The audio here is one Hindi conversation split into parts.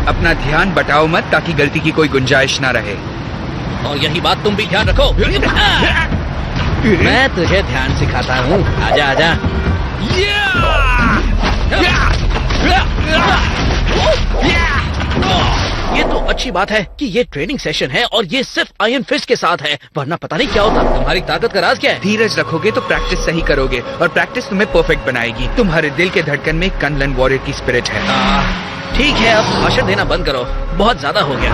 अपना ध्यान बटाओ मत ताकि गलती की कोई गुंजाइश ना रहे। और यही बात तुम भी ध्यान रखो। मैं तुझे ध्यान सिखाता हूँ, आजा आजा। ये तो अच्छी बात है कि ये ट्रेनिंग सेशन है और ये सिर्फ आयरन फिस्ट के साथ है, वरना पता नहीं क्या होता। तुम्हारी ताकत का राज क्या है? धीरज रखोगे तो प्रैक्टिस सही करोगे और प्रैक्टिस तुम्हें परफेक्ट बनाएगी। तुम्हारे दिल के धड़कन में कनलन वॉरियर की स्पिरिट है। ठीक है, अब भाषण देना बंद करो, बहुत ज्यादा हो गया।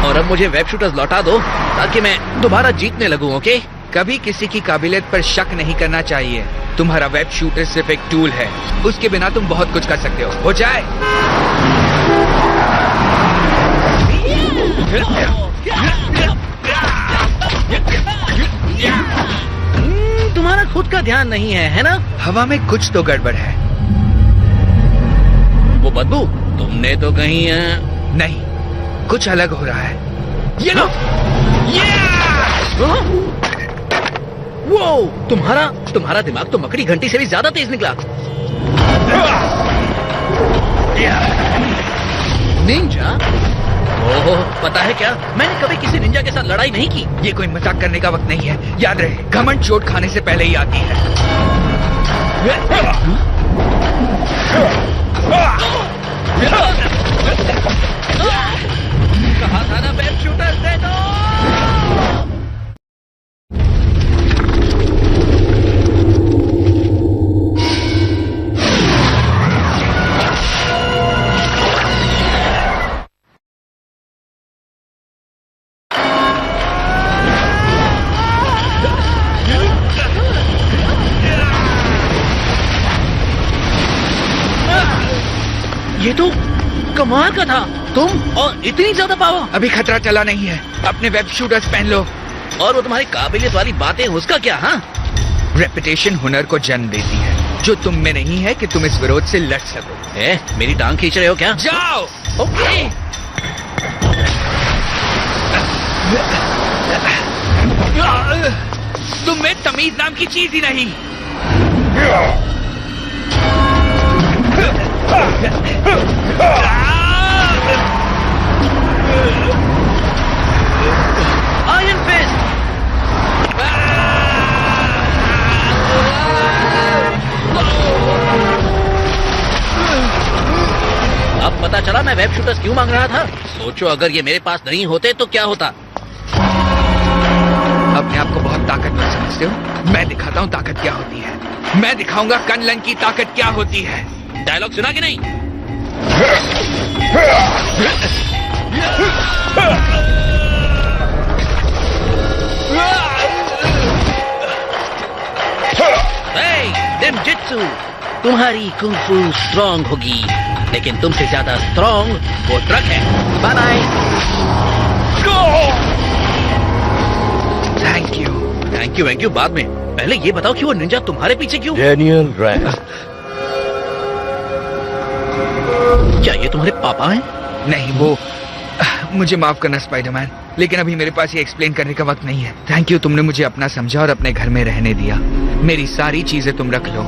और अब मुझे वेब शूटर्स लौटा दो ताकि मैं दोबारा जीतने लगूं, ओके? कभी किसी की काबिलियत पर शक नहीं करना चाहिए। तुम्हारा वेब शूटर सिर्फ एक टूल है, उसके बिना तुम बहुत कुछ कर सकते हो जाए। तुम्हारा खुद का ध्यान नहीं है ना? हवा में कुछ तो गड़बड़ है। वो बदबू तुमने तो कहीं नहीं, कुछ अलग हो रहा है। ये लो। वो तुम्हारा दिमाग तो मकड़ी घंटी से भी ज्यादा तेज निकला। निंजा? ओह, पता है क्या, मैंने कभी किसी निंजा के साथ लड़ाई नहीं की। ये कोई मजाक करने का वक्त नहीं है, याद रहे घमंड चोट खाने से पहले ही आती है। कहा था ना वेब शूटर दे दो। ये तो कमाल का था, तुम और इतनी ज्यादा पावर। अभी खतरा टला नहीं है, अपने वेब शूटर्स पहन लो। और वो तुम्हारी काबिलियत वाली बातें, उसका क्या? हाँ, रेपुटेशन हुनर को जन्म देती है, जो तुम में नहीं है कि तुम इस विरोध से लड़ सको। मेरी टांग खींच रहे हो क्या? जाओ। ओके। तुम में तमीज नाम की चीज ही नहीं। Iron fist. अब पता चला मैं वेब शूटर्स क्यों मांग रहा था। सोचो अगर ये मेरे पास नहीं होते तो क्या होता। अपने आप को बहुत ताकतवर समझते हो? मैं दिखाता हूँ ताकत क्या होती है। मैं दिखाऊंगा कनलन की ताकत क्या होती है। डायलॉग सुना कि नहीं? निंजित्सु, तुम्हारी कुंफू स्ट्रॉन्ग होगी, लेकिन तुमसे ज्यादा स्ट्रॉन्ग वो ट्रक है। Bye bye. थैंक यू बाद में। पहले ये बताओ कि वो निंजा तुम्हारे पीछे क्यों? Daniel Rand. क्या ये तुम्हारे पापा हैं? नहीं, वो मुझे माफ करना स्पाइडरमैन, लेकिन अभी मेरे पास ये एक्सप्लेन करने का वक्त नहीं है। थैंक यू, तुमने मुझे अपना समझा और अपने घर में रहने दिया। मेरी सारी चीजें तुम रख लो,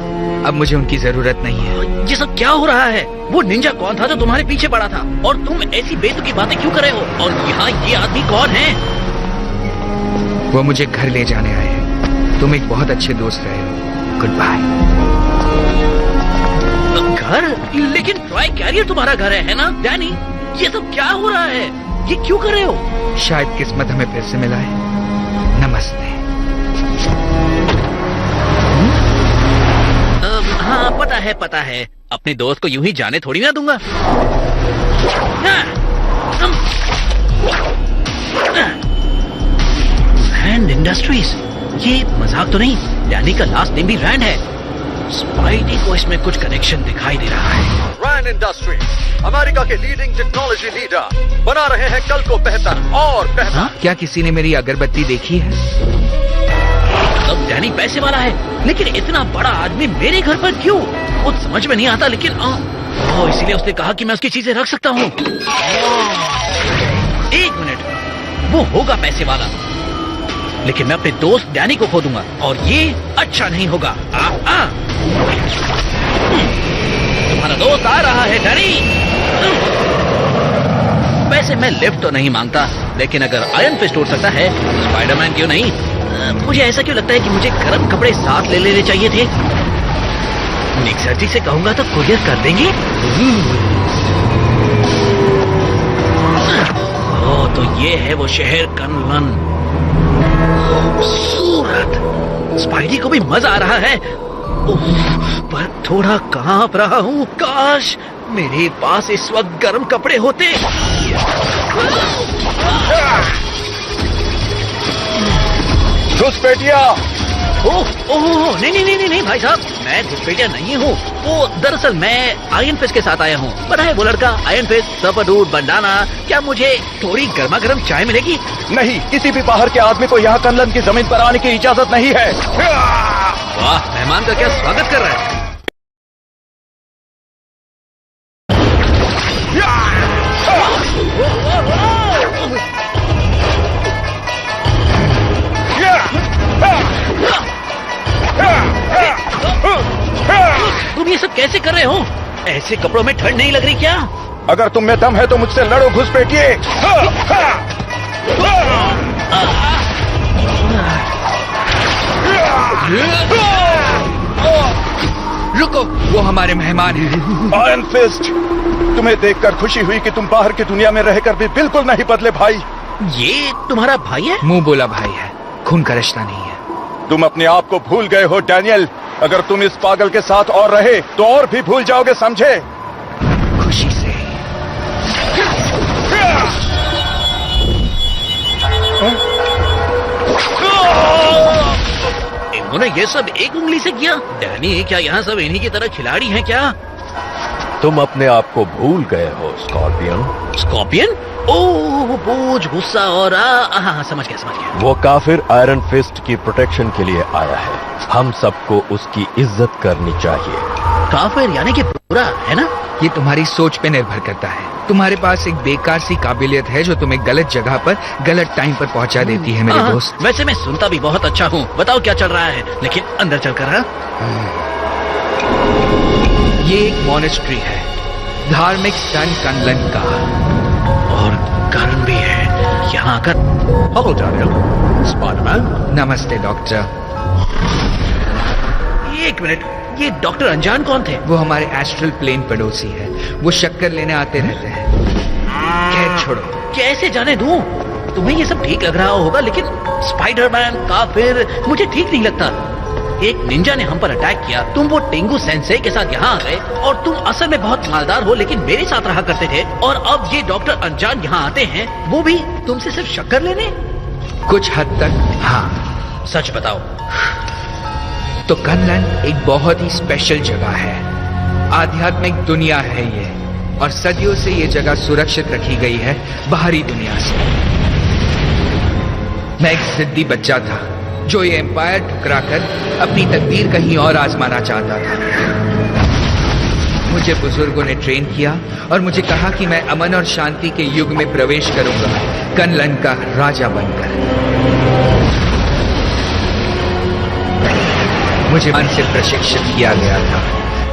अब मुझे उनकी जरूरत नहीं है। ये सब क्या हो रहा है? वो निंजा कौन था जो तुम्हारे पीछे पड़ा था? और तुम ऐसी बेतुकी बातें क्यों कर रहे हो? और यहाँ ये आदमी कौन है? वो मुझे घर ले जाने आए हैं। तुम एक बहुत अच्छे दोस्त रहे हो। Good bye. घर? लेकिन ट्राई कैरियर तुम्हारा घर है ना डैनी? ये सब क्या हो रहा है? ये क्यों कर रहे हो? शायद किस्मत हमें फिर से मिला है। नमस्ते। हाँ, पता है। अपने दोस्त को यूं ही जाने थोड़ी ना दूंगा। रैंड इंडस्ट्रीज, ये मजाक तो नहीं? डैनी का लास्ट नेम भी रैंड है। स्पाइडी को इसमें कुछ कनेक्शन दिखाई दे रहा है। रैंड इंडस्ट्रीज अमेरिका के लीडिंग टेक्नोलॉजी लीडर, बना रहे हैं कल को बेहतर और बेहतर। हाँ? क्या किसी ने मेरी अगरबत्ती देखी है? अब डैनी पैसे वाला है, लेकिन इतना बड़ा आदमी मेरे घर पर क्यों? कुछ समझ में नहीं आता, लेकिन इसीलिए उसने कहा कि मैं उसकी चीजें रख सकता हूँ। एक मिनट, वो होगा पैसे वाला, लेकिन मैं अपने दोस्त डैनी को खो दूंगा और ये अच्छा नहीं होगा। तुम्हारा दोस्त आ रहा है डैनी। वैसे मैं लिफ्ट तो नहीं मांगता, लेकिन अगर आयरन फिस्ट उड़ सकता है तो स्पाइडरमैन क्यों नहीं? मुझे ऐसा क्यों लगता है कि मुझे गर्म कपड़े साथ ले लेने चाहिए थे। निक सर जी से कहूंगा तो कुरियर कर देंगे। ओह, तो ये है वो शहर कनलन। खूबसूरत। स्पाइडी को भी मजा आ रहा है। पर थोड़ा कांप रहा हूँ। काश मेरे पास इस वक्त गर्म कपड़े होते। घुसपैठिया! ओह ओह, नहीं भाई साहब, मैं घुसपैठिया नहीं हूँ। वो दरअसल मैं आयरन फिस्ट के साथ आया हूँ। बड़ा है वो लड़का आयरन फिस्ट, सपर डूड, बंडाना। क्या मुझे थोड़ी गर्मा गर्म चाय मिलेगी? नहीं, किसी भी बाहर के आदमी को यहाँ कनलन की जमीन पर आने की इजाजत नहीं है। वाह, मेहमान का क्या स्वागत कर रहा है। तुम ये सब कैसे कर रहे हो? ऐसे कपड़ों में ठंड नहीं लग रही क्या? अगर तुम में दम है तो मुझसे लड़ो घुसपैठिए। रुको, वो हमारे मेहमान हैं। आयरन फिस्ट, तुम्हें देखकर खुशी हुई कि तुम बाहर की दुनिया में रहकर भी बिल्कुल नहीं बदले भाई। ये तुम्हारा भाई है? मुंह बोला भाई है, खून का रिश्ता नहीं है। तुम अपने आप को भूल गए हो डैनियल। अगर तुम इस पागल के साथ और रहे तो और भी भूल जाओगे, समझे? खुशी से। इन्होंने ये सब एक उंगली से किया? डैनी, क्या यहाँ सब इन्हीं की तरह खिलाड़ी हैं क्या? तुम अपने आप को भूल गए हो स्कॉर्पियन। स्कॉर्पियन? ओह, बोझ, गुस्सा और समझ गया। वो काफिर आयरन फिस्ट की प्रोटेक्शन के लिए आया है। हम सबको उसकी इज्जत करनी चाहिए। काफिर यानी कि बुरा, है ना? ये तुम्हारी सोच पे निर्भर करता है। तुम्हारे पास एक बेकार सी काबिलियत है जो तुम्हें गलत जगह पर गलत टाइम पर पहुंचा देती है मेरे दोस्त। वैसे मैं सुनता भी बहुत अच्छा हूँ। बताओ क्या चल रहा है, लेकिन अंदर चलकर। ये एक मॉनेस्ट्री है, धार्मिक सन कनलन का। और कारण भी है यहाँ आकर। Hello Daniel. स्पाइडरमैन। नमस्ते डॉक्टर। एक मिनट, ये डॉक्टर अनजान कौन थे? वो हमारे एस्ट्रल प्लेन पड़ोसी है। वो शक्कर लेने आते रहते हैं। खैर छोड़ो। कैसे जाने दूं? तुम्हें ये सब ठीक लग रहा होगा, लेकिन स्पाइडरमैन, काफिर, मुझे ठीक नहीं लगता। एक निंजा ने हम पर अटैक किया, तुम वो टेंगू सेंसेई के साथ यहाँ आ गए, और तुम असल में बहुत मालदार हो लेकिन मेरे साथ रहा करते थे, और अब ये डॉक्टर अनजान यहाँ आते हैं, वो भी तुमसे सिर्फ शक्कर लेने? कुछ हद तक हाँ। सच बताओ। तो कनलन एक बहुत ही स्पेशल जगह है, आध्यात्मिक दुनिया है ये, और सदियों से ये जगह सुरक्षित रखी गई है बाहरी दुनिया से। मैं एक जिद्दी बच्चा था जो ये एम्पायर ठुकराकर अपनी तकदीर कहीं और आजमाना चाहता था। मुझे बुजुर्गों ने ट्रेन किया और मुझे कहा कि मैं अमन और शांति के युग में प्रवेश करूंगा, कनलन का राजा बनकर। मुझे मन से प्रशिक्षित किया गया था।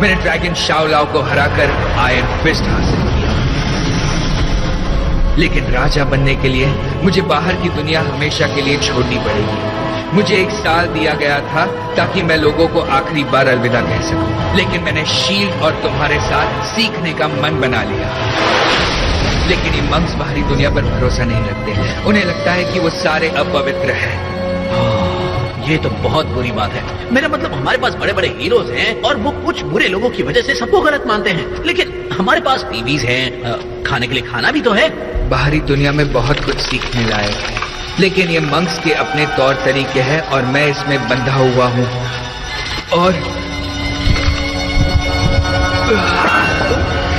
मैंने ड्रैगन शाओलाओ को हराकर आयरन फिस्ट हासिल किया। लेकिन राजा बनने के लिए मुझे बाहर की दुनिया हमेशा के लिए छोड़नी पड़ेगी। मुझे 1 साल दिया गया था ताकि मैं लोगों को आखिरी बार अलविदा कह सकूं। लेकिन मैंने शील्ड और तुम्हारे साथ सीखने का मन बना लिया। लेकिन ये मंक्स बाहरी दुनिया पर भरोसा नहीं रखते। उन्हें लगता है कि वो सारे अपवित्र हैं। ये तो बहुत बुरी बात है। मेरा मतलब हमारे पास बड़े बड़े हीरोज हैं और वो कुछ बुरे लोगों की वजह से सबको गलत मानते हैं, लेकिन हमारे पास बीवीज हैं, खाने के लिए खाना भी तो है। बाहरी दुनिया में बहुत कुछ सीखने लायक है, लेकिन ये मंक्स के अपने तौर तरीके हैं और मैं इसमें बंधा हुआ हूँ। और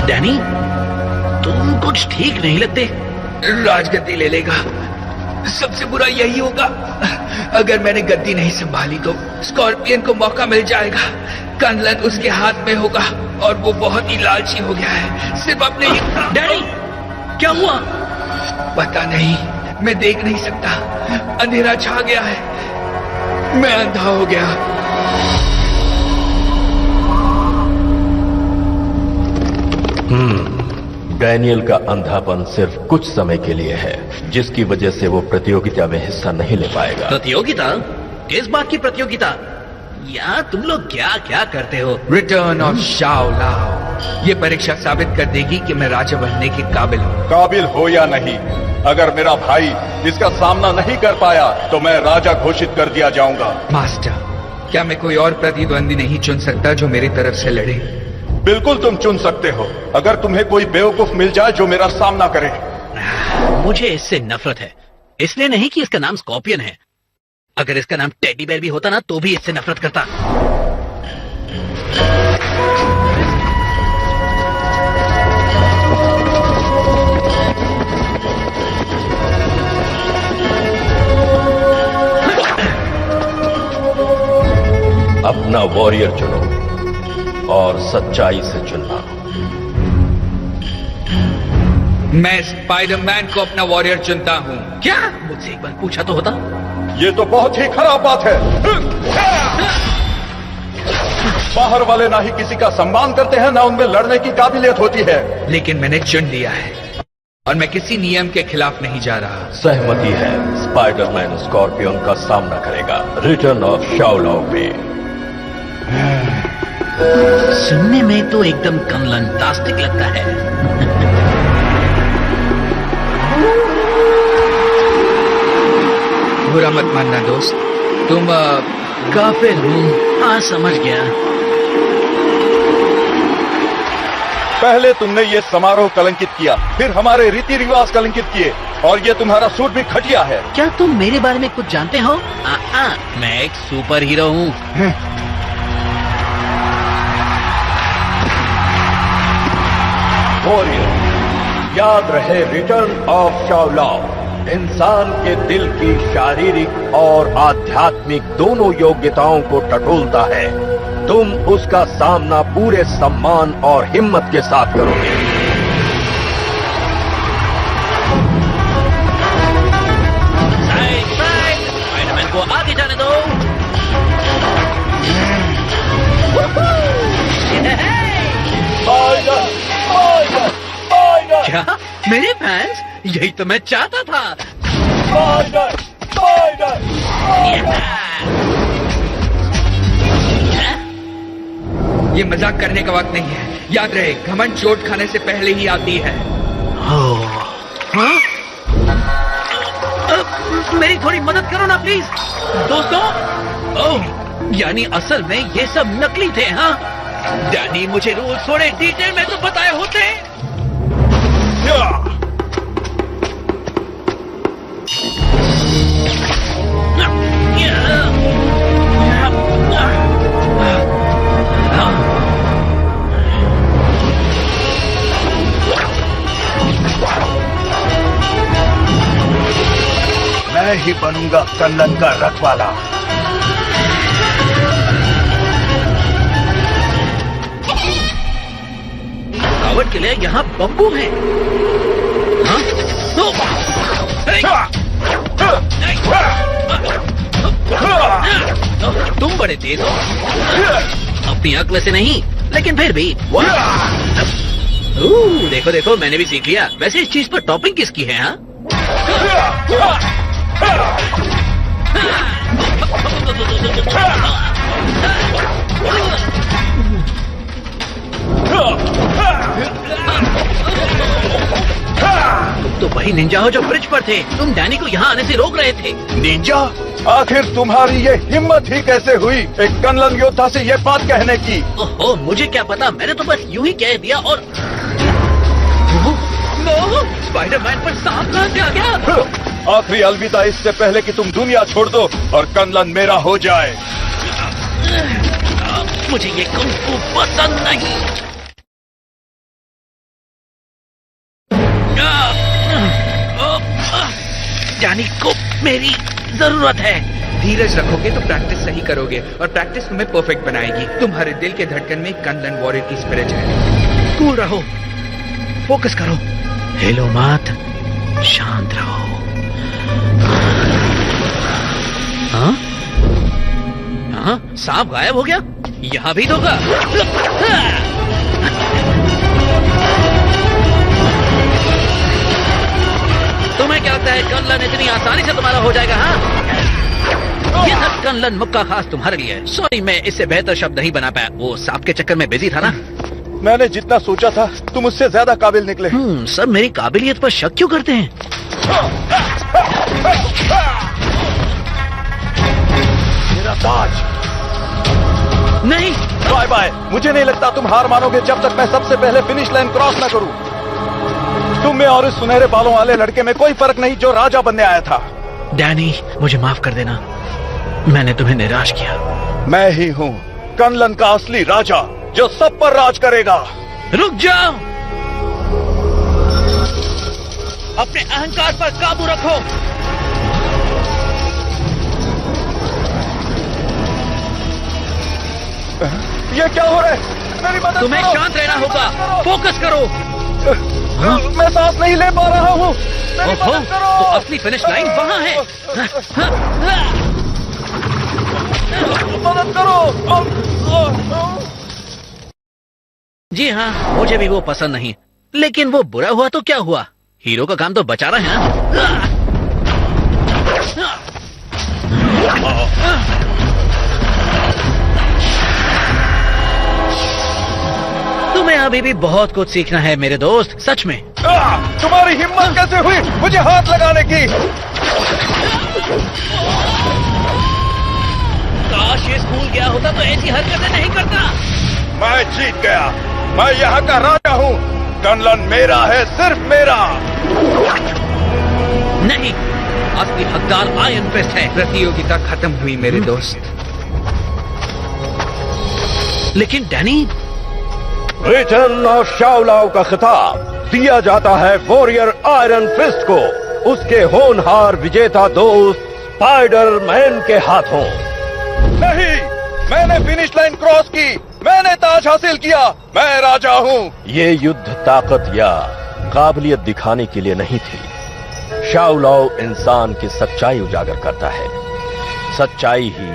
डैनी, तुम कुछ ठीक नहीं लगते। राजगद्दी ले लेगा, सबसे बुरा यही होगा। अगर मैंने गद्दी नहीं संभाली तो स्कॉर्पियन को मौका मिल जाएगा। कनलन उसके हाथ में होगा और वो बहुत ही लालची हो गया है, सिर्फ अपने ही। डैडी, क्या हुआ? पता नहीं, मैं देख नहीं सकता। अंधेरा छा गया है, मैं अंधा हो गया। डैनियल का अंधापन सिर्फ कुछ समय के लिए है, जिसकी वजह से वो प्रतियोगिता में हिस्सा नहीं ले पाएगा। प्रतियोगिता? किस बात की प्रतियोगिता? यार तुम लोग क्या क्या करते हो? रिटर्न ऑफ शाओ लाओ। ये परीक्षा साबित कर देगी कि मैं राजा बनने के काबिल हूँ। काबिल हो या नहीं, अगर मेरा भाई इसका सामना नहीं कर पाया तो मैं राजा घोषित कर दिया जाऊंगा। मास्टर, क्या मैं कोई और प्रतिद्वंदी नहीं चुन सकता जो मेरी तरफ से लड़े? बिल्कुल तुम चुन सकते हो, अगर तुम्हें कोई बेवकूफ मिल जाए जो मेरा सामना करे। मुझे इससे नफरत है, इसलिए नहीं कि इसका नाम स्कॉर्पियन है। अगर इसका नाम टेडी बेयर भी होता ना तो भी इससे नफरत करता। अपना वॉरियर चुनो और सच्चाई से चुनना। मैं स्पाइडरमैन को अपना वॉरियर चुनता हूँ। क्या? मुझसे एक बार पूछा तो होता। ये तो बहुत ही खराब बात है। बाहर वाले ना ही किसी का सम्मान करते हैं, ना उनमें लड़ने की काबिलियत होती है। लेकिन मैंने चुन लिया है और मैं किसी नियम के खिलाफ नहीं जा रहा। सहमति है, स्पाइडरमैन स्कॉर्पियन का सामना करेगा रिटर्न ऑफ शाओ लाओ में। सुनने में तो एकदम कमलंतास्टिक लगता है। बुरा मत मानना दोस्त, तुम काफिर हूँ। हाँ समझ गया। पहले तुमने ये समारोह कलंकित किया, फिर हमारे रीति रिवाज कलंकित किए, और ये तुम्हारा सूट भी घटिया है। क्या तुम मेरे बारे में कुछ जानते हो? मैं एक सुपर हीरो हूँ। वॉरियर, याद रहे रिटर्न ऑफ शाओ लाओ इंसान के दिल की शारीरिक और आध्यात्मिक दोनों योग्यताओं को टटोलता है। तुम उसका सामना पूरे सम्मान और हिम्मत के साथ करोगे। स्पाइडरमैन को आगे जाने दो। क्या? मेरे फैंस? यही तो मैं चाहता था। ये मजाक करने का वक्त नहीं है। याद रहे, घमंड चोट खाने से पहले ही आती है। हाँ? मेरी थोड़ी मदद करो ना प्लीज दोस्तों। ओह, यानी असल में ये सब नकली थे। हाँ डैनी, मुझे रूल्स थोड़े डिटेल में तो बताए होते। मैं ही बनूंगा कन्नन का रखवाला। रुकावट के लिए यहाँ बम्बू है। हाँ? तुम बड़े तेज हो, अपनी अक्ल से नहीं, लेकिन फिर भी। देखो देखो, मैंने भी सीख लिया। वैसे इस चीज पर टॉपिंग किसकी है? हाँ तुम तो वही निंजा हो जो ब्रिज पर थे। तुम डैनी को यहाँ आने से रोक रहे थे। निंजा? आखिर तुम्हारी ये हिम्मत ही कैसे हुई एक कन्नन योद्धा से ये बात कहने की? ओहो, मुझे क्या पता, मैंने तो बस यूं ही कह दिया। और स्पाइडरमैन पर सांप कहाँ से आ गया? आखिरी अलविदा इससे पहले कि तुम दुनिया छोड़ दो और कन्नन मेरा हो जाए। मुझे ये कुंग फू पसंद नहीं। डैनी को मेरी जरूरत है। धीरज रखोगे तो प्रैक्टिस सही करोगे और प्रैक्टिस तुम्हें परफेक्ट बनाएगी। तुम्हारे दिल के धड़कन में कन्नन वॉरियर की स्पिरिट है। कूल रहो, फोकस करो, हिलो मत, शांत रहो। हाँ? हाँ? सांप गायब हो गया? यहाँ भी धोखा। क्या लगता है कनलन इतनी आसानी से तुम्हारा हो जाएगा? हाँ, ये था कनलन मुक्का खास तुम्हारे लिए। सॉरी, मैं इससे बेहतर शब्द नहीं बना पाया। वो सांप के चक्कर में बिजी था ना। मैंने जितना सोचा था तुम उससे ज्यादा काबिल निकले। सर, मेरी काबिलियत पर शक क्यों करते हैं? मेरा ताज। नहीं, बाय बाय। मुझे नहीं लगता तुम हार मानोगे जब तक मैं सबसे पहले फिनिश लाइन क्रॉस ना करूं। तुम में और इस सुनहरे बालों वाले लड़के में कोई फर्क नहीं जो राजा बनने आया था। डैनी, मुझे माफ कर देना, मैंने तुम्हें निराश किया। मैं ही हूँ कनलन का असली राजा जो सब पर राज करेगा। रुक जाओ, अपने अहंकार पर काबू रखो। ये क्या हो रहा है? मेरी मदद तुम्हें करो। शांत रहना होगा, फोकस करो। मैं सांस नहीं ले पा रहा हूँ। मेरी ओहो, मदद करो। तो असली फिनिश लाइन वहाँ है। मदद करो। जी हाँ, मुझे भी वो पसंद नहीं, लेकिन वो बुरा हुआ तो क्या हुआ? हीरो का काम तो बचाना है ना? तुम्हें अभी भी बहुत कुछ सीखना है मेरे दोस्त, सच में। तुम्हारी हिम्मत कैसे हुई मुझे हाथ लगाने की? काश ये स्कूल गया होता तो ऐसी हरकतें नहीं करता। मैं जीत गया। मैं यहाँ का राजा हूँ। कनलन मेरा है, सिर्फ मेरा। नहीं, असली हकदार आयरन फिस्ट है। प्रतियोगिता खत्म हुई मेरे दोस्त। लेकिन डैनी, रिटर्न ऑफ शाओलाओ का खिताब दिया जाता है वॉरियर आयरन फिस्ट को, उसके होनहार विजेता दोस्त स्पाइडरमैन के हाथों। नहीं, मैंने फिनिश लाइन क्रॉस की। मैंने ताज हासिल किया। मैं राजा हूँ। ये युद्ध ताकत या काबिलियत दिखाने के लिए नहीं थी। शाओलाओ इंसान की सच्चाई उजागर करता है। सच्चाई ही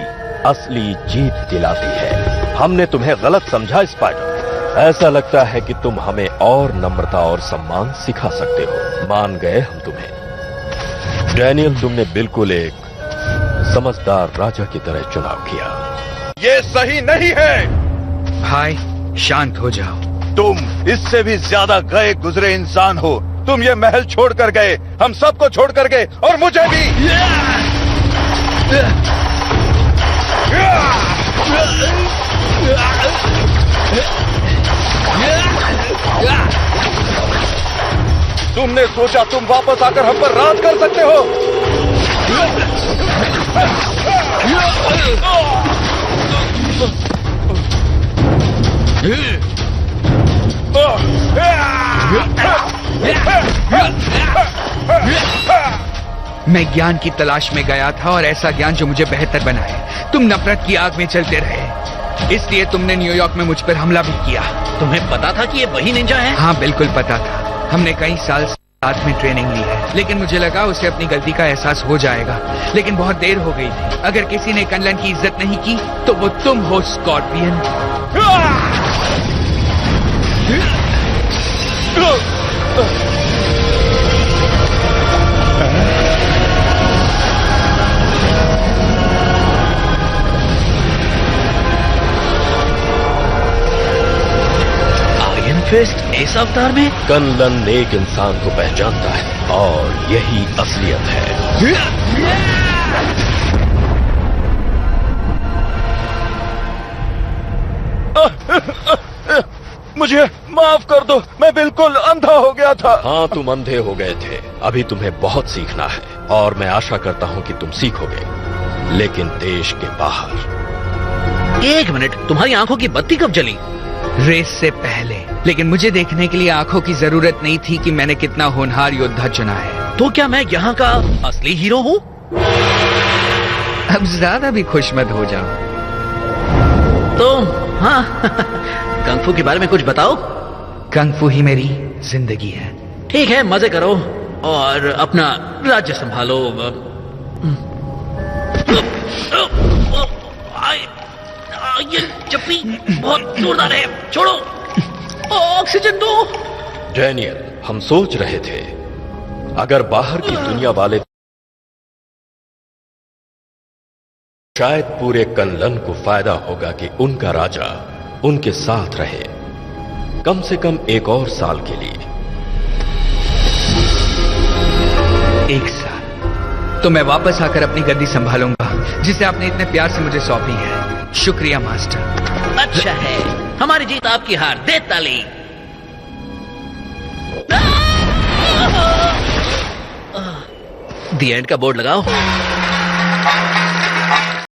असली जीत दिलाती है। हमने तुम्हें गलत समझा स्पाइडर। ऐसा लगता है कि तुम हमें और नम्रता और सम्मान सिखा सकते हो। मान गए हम तुम्हें। डैनियल, तुमने बिल्कुल एक समझदार राजा की तरह चुनाव किया। ये सही नहीं है। भाई, शांत हो जाओ। तुम इससे भी ज्यादा गए गुजरे इंसान हो। तुम ये महल छोड़कर गए, हम सबको छोड़कर गए, और मुझे भी। तुमने सोचा तुम वापस आकर हम पर राज कर सकते हो? मैं ज्ञान की तलाश में गया था, और ऐसा ज्ञान जो मुझे बेहतर बनाए। तुम नफरत की आग में चलते रहे, इसलिए तुमने न्यूयॉर्क में मुझ पर हमला भी किया। तुम्हें पता था कि ये वही निंजा है? हाँ, बिल्कुल पता था। हमने कई साल साथ में ट्रेनिंग ली है, लेकिन मुझे लगा उसे अपनी गलती का एहसास हो जाएगा। लेकिन बहुत देर हो गई थी। अगर किसी ने कनलन की इज्जत नहीं की तो वो तुम हो, स्कॉर्पियन। आयरन फिस्ट इस अवतार में? कनलन एक इंसान को पहचानता है, और यही असलियत है। मुझे माफ कर दो, मैं बिल्कुल अंधा हो गया था। हाँ, तुम अंधे हो गए थे। अभी तुम्हें बहुत सीखना है, और मैं आशा करता हूँ कि तुम सीखोगे, लेकिन देश के बाहर। एक मिनट, तुम्हारी आंखों की बत्ती कब जली? रेस से पहले। लेकिन मुझे देखने के लिए आंखों की जरूरत नहीं थी कि मैंने कितना होनहार योद्धा चुना है। तो क्या मैं यहाँ का असली हीरो हूँ? अब ज्यादा भी खुश मत हो जाओ। तुम, हाँ, कंग-फू के बारे में कुछ बताओ। कंग-फू ही मेरी जिंदगी है। ठीक है, मजे करो और अपना राज्य संभालो। ये चप्पी बहुत जोरदार है, छोड़ो। ऑक्सीजन दो। डैनियल, हम सोच रहे थे अगर बाहर की दुनिया वाले शायद पूरे कनलन को फायदा होगा कि उनका राजा उनके साथ रहे, कम से कम 1 और साल के लिए। 1 साल तो मैं वापस आकर अपनी गद्दी संभालूंगा जिसे आपने इतने प्यार से मुझे सौंपी है। शुक्रिया मास्टर। अच्छा है, हमारी जीत आपकी हार। दे ताली। दी एंड का बोर्ड लगाओ।